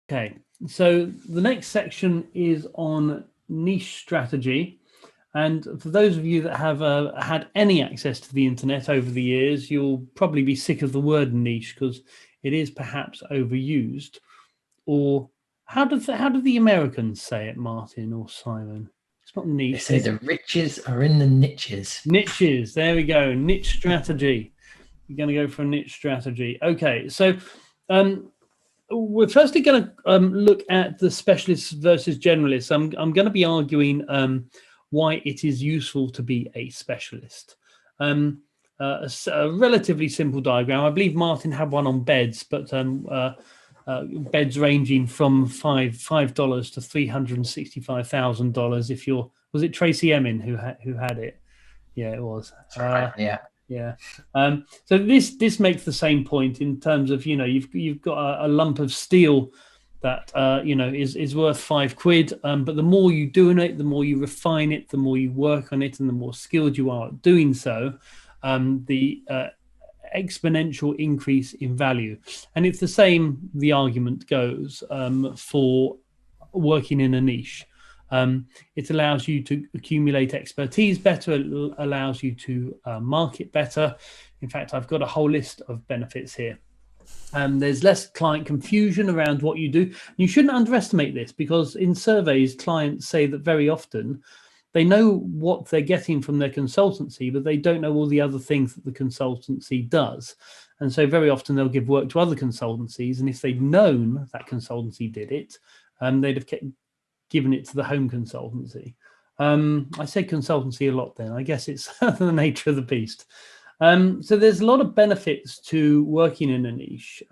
Okay, so the next section is on niche strategy. And for those of you that have had any access to the internet over the years, you'll probably be sick of the word niche because it is perhaps overused. Or how do the Americans say it, Martin or Simon? It's not They niche. say the riches are in the niches. Niches. There we go. Niche strategy. You're going to go for a niche strategy. Okay, so we're firstly going to look at the specialists versus generalists. I'm going to be arguing why it is useful to be a specialist. A relatively simple diagram. I believe Martin had one on beds, but beds ranging from $5 to $365,000. If you're, was it Tracy Emin who had it? Yeah, it was. Right, yeah. Yeah. So this makes the same point in terms of, you've got a lump of steel that is worth £5, but the more you do in it, the more you refine it, the more you work on it, and the more skilled you are at doing so, the exponential increase in value. And it's the same, the argument goes, for working in a niche. It allows you to accumulate expertise better. It allows you to market better. In fact, I've got a whole list of benefits here. There's less client confusion around what you do. You shouldn't underestimate this, because in surveys, clients say that very often they know what they're getting from their consultancy, but they don't know all the other things that the consultancy does. And so very often they'll give work to other consultancies. And if they'd known that consultancy did it, they'd have given it to the home consultancy. I say consultancy a lot then. I guess it's the nature of the beast. So there's a lot of benefits to working in a niche.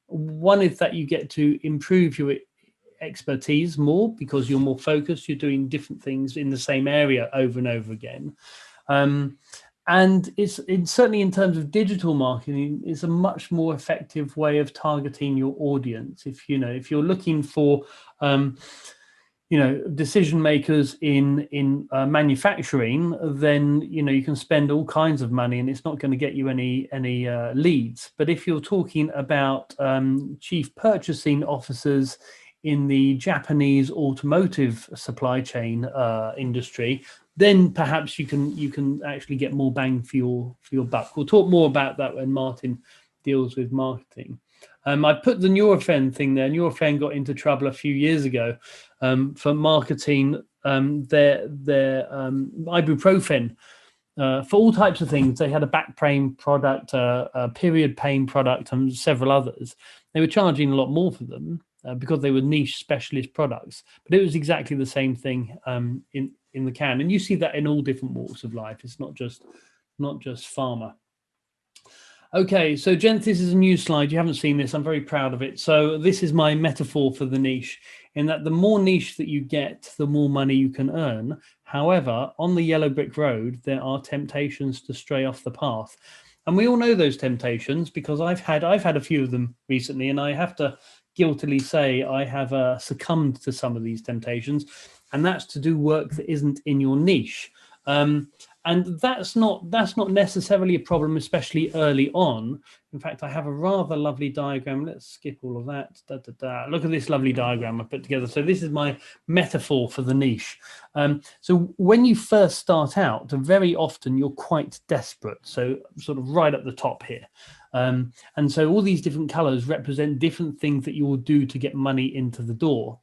One is that you get to improve your expertise more because you're more focused. You're doing different things in the same area over and over again. And it's certainly in terms of digital marketing, it's a much more effective way of targeting your audience. If you're looking for decision makers in manufacturing, then you can spend all kinds of money and it's not going to get you any leads. But if you're talking about chief purchasing officers in the Japanese automotive supply chain industry, then perhaps you can actually get more bang for your buck. We'll talk more about that when Martin deals with marketing. I put the Nurofen thing there. Nurofen got into trouble a few years ago for marketing their ibuprofen for all types of things. They had a back pain product, a period pain product, and several others. They were charging a lot more for them because they were niche specialist products. But it was exactly the same thing in the can, and you see that in all different walks of life. It's not just pharma. Okay, so Jen, this is a new slide. You haven't seen this. I'm very proud of it. So this is my metaphor for the niche, in that the more niche that you get, the more money you can earn. However, on the yellow brick road, there are temptations to stray off the path. And we all know those temptations because I've had a few of them recently, and I have to guiltily say I have succumbed to some of these temptations, and that's to do work that isn't in your niche. And that's not necessarily a problem, especially early on. In fact, I have a rather lovely diagram. Let's skip all of that. Look at this lovely diagram I put together. So this is my metaphor for the niche. So when you first start out, very often you're quite desperate. So sort of right at the top here. And so all these different colors represent different things that you will do to get money into the door.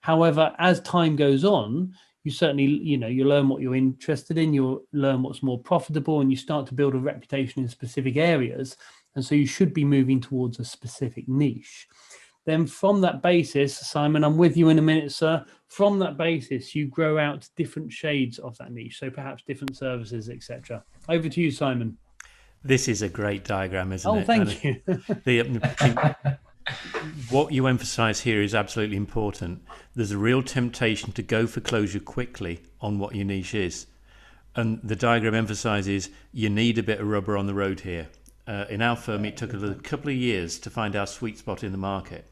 However, as time goes on, you certainly, you learn what you're interested in, you'll learn what's more profitable, and you start to build a reputation in specific areas. And so you should be moving towards a specific niche. Then from that basis, Simon, I'm with you in a minute, sir. From that basis, you grow out different shades of that niche. So perhaps different services, etc. Over to you, Simon. This is a great diagram, isn't it? Oh, thank you. What you emphasize here is absolutely important. There's a real temptation to go for closure quickly on what your niche is. And the diagram emphasizes you need a bit of rubber on the road here. In our firm, it took a couple of years to find our sweet spot in the market.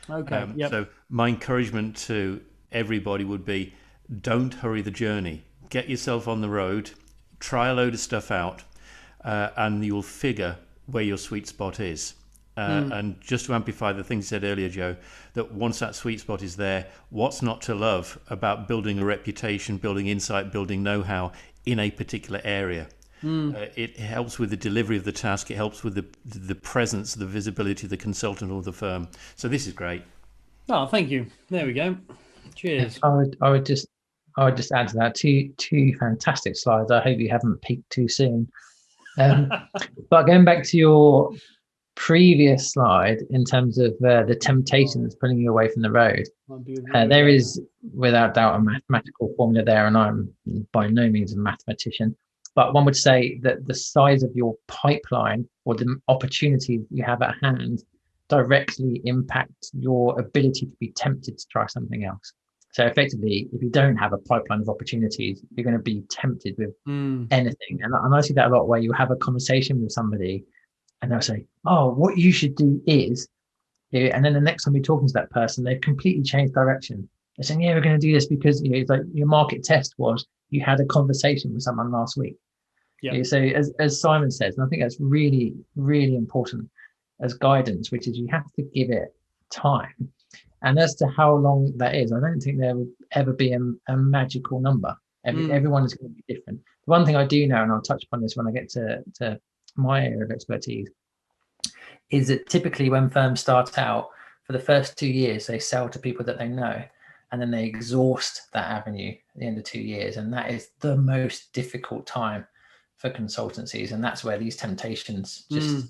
Okay. Yep. So my encouragement to everybody would be, don't hurry the journey. Get yourself on the road, try a load of stuff out, and you'll figure where your sweet spot is. And just to amplify the things you said earlier, Joe, that once that sweet spot is there, what's not to love about building a reputation, building insight, building know-how in a particular area? It helps with the delivery of the task. It helps with the presence, the visibility of the consultant or the firm. So this is great. Oh, thank you. There we go. Cheers. I would just add to that two fantastic slides. I hope you haven't peaked too soon. But going back to your previous slide in terms of the temptation that's pulling you away from the road, there is without doubt a mathematical formula there, and I'm by no means a mathematician, but one would say that the size of your pipeline or the opportunities you have at hand directly impact your ability to be tempted to try something else. So effectively, if you don't have a pipeline of opportunities, you're going to be tempted with anything. And I see that a lot, where you have a conversation with somebody and they'll say, oh, what you should do is, and then the next time you're talking to that person, they've completely changed direction. They're saying, yeah, we're going to do this because, it's like your market test was you had a conversation with someone last week. Yeah. So as Simon says, and I think that's really, really important as guidance, which is you have to give it time. And as to how long that is, I don't think there will ever be a magical number. Everyone is going to be different. The one thing I do know, and I'll touch upon this when I get to my area of expertise, is that typically when firms start out, for the first 2 years, they sell to people that they know, and then they exhaust that avenue at the end of 2 years. And that is the most difficult time for consultancies. And that's where these temptations just,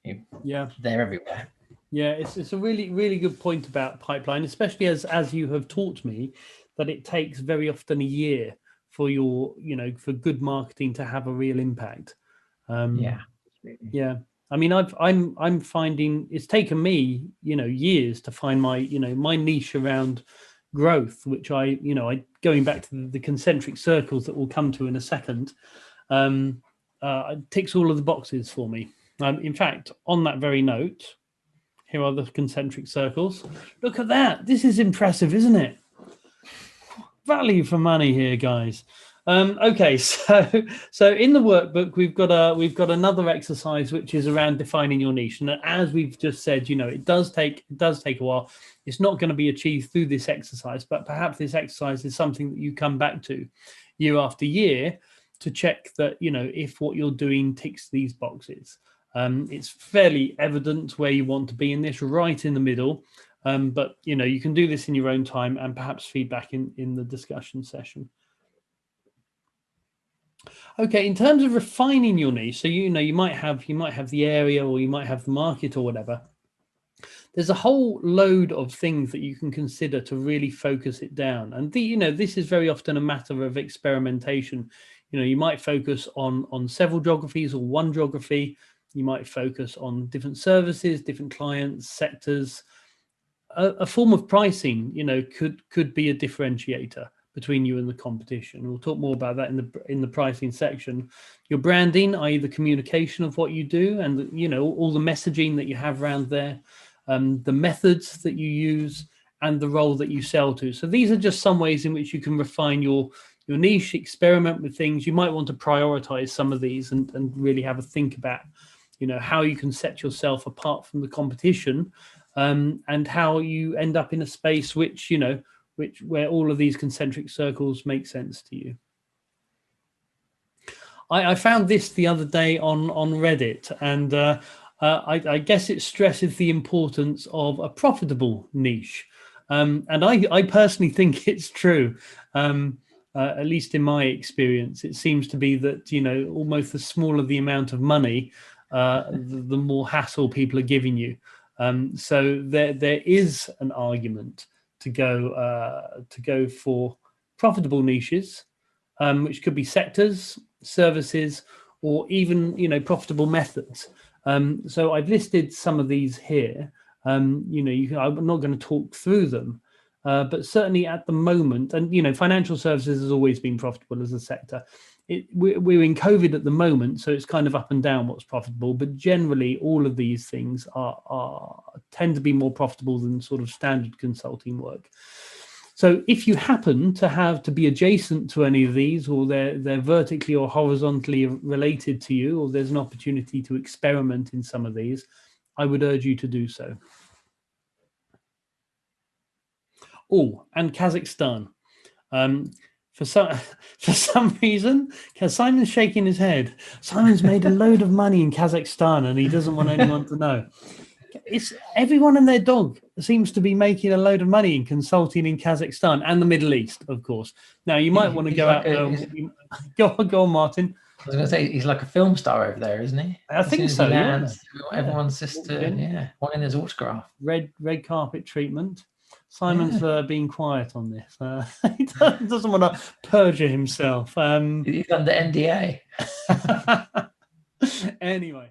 they're everywhere. Yeah, it's a really, really good point about pipeline, especially as you have taught me that it takes very often a year for for good marketing to have a real impact. Yeah. I mean, I'm finding it's taken me, years to find my, my niche around growth, which I going back to the concentric circles that we'll come to in a second, ticks all of the boxes for me. In fact, on that very note, here are the concentric circles. Look at that. This is impressive, isn't it? Value for money here, guys. Okay, so in the workbook we've got another exercise which is around defining your niche, and as we've just said, it does take a while. It's not going to be achieved through this exercise, but perhaps this exercise is something that you come back to year after year to check that if what you're doing ticks these boxes. It's fairly evident where you want to be in this, right in the middle. But you can do this in your own time and perhaps feedback in the discussion session. Okay, in terms of refining your niche, so you might have the area, or you might have the market, or whatever. There's a whole load of things that you can consider to really focus it down. And this is very often a matter of experimentation. You might focus on several geographies or one geography. You might focus on different services, different clients, sectors. A form of pricing, could be a differentiator between you and the competition. We'll talk more about that in the pricing section. Your branding, i.e. the communication of what you do, and all the messaging that you have around there, the methods that you use, and the role that you sell to. So these are just some ways in which you can refine your niche, experiment with things. You might want to prioritize some of these and really have a think about how you can set yourself apart from the competition, and how you end up in a space where all of these concentric circles make sense to you. I found this the other day on Reddit, and I guess it stresses the importance of a profitable niche. And I personally think it's true. At least in my experience, it seems to be that, almost the smaller the amount of money, the more hassle people are giving you. So there is an argument to go for profitable niches, which could be sectors, services, or even profitable methods. So I've listed some of these here. I'm not going to talk through them, but certainly at the moment, and financial services has always been profitable as a sector. We're in COVID at the moment, so it's kind of up and down what's profitable, but generally all of these things tend to be more profitable than sort of standard consulting work. So if you happen to be adjacent to any of these, or they're vertically or horizontally related to you, or there's an opportunity to experiment in some of these, I would urge you to do so. Oh, and Kazakhstan. For some reason, because Simon's shaking his head. Simon's made a load of money in Kazakhstan, and he doesn't want anyone to know. It's everyone and their dog seems to be making a load of money in consulting in Kazakhstan and the Middle East, of course. Now you might want to go out. Go on, Martin. I was going to say he's like a film star over there, isn't he? I think so. Everyone's just wanting his autograph. Red carpet treatment. Simon's being quiet on this. He doesn't want to perjure himself. He's under NDA. Anyway.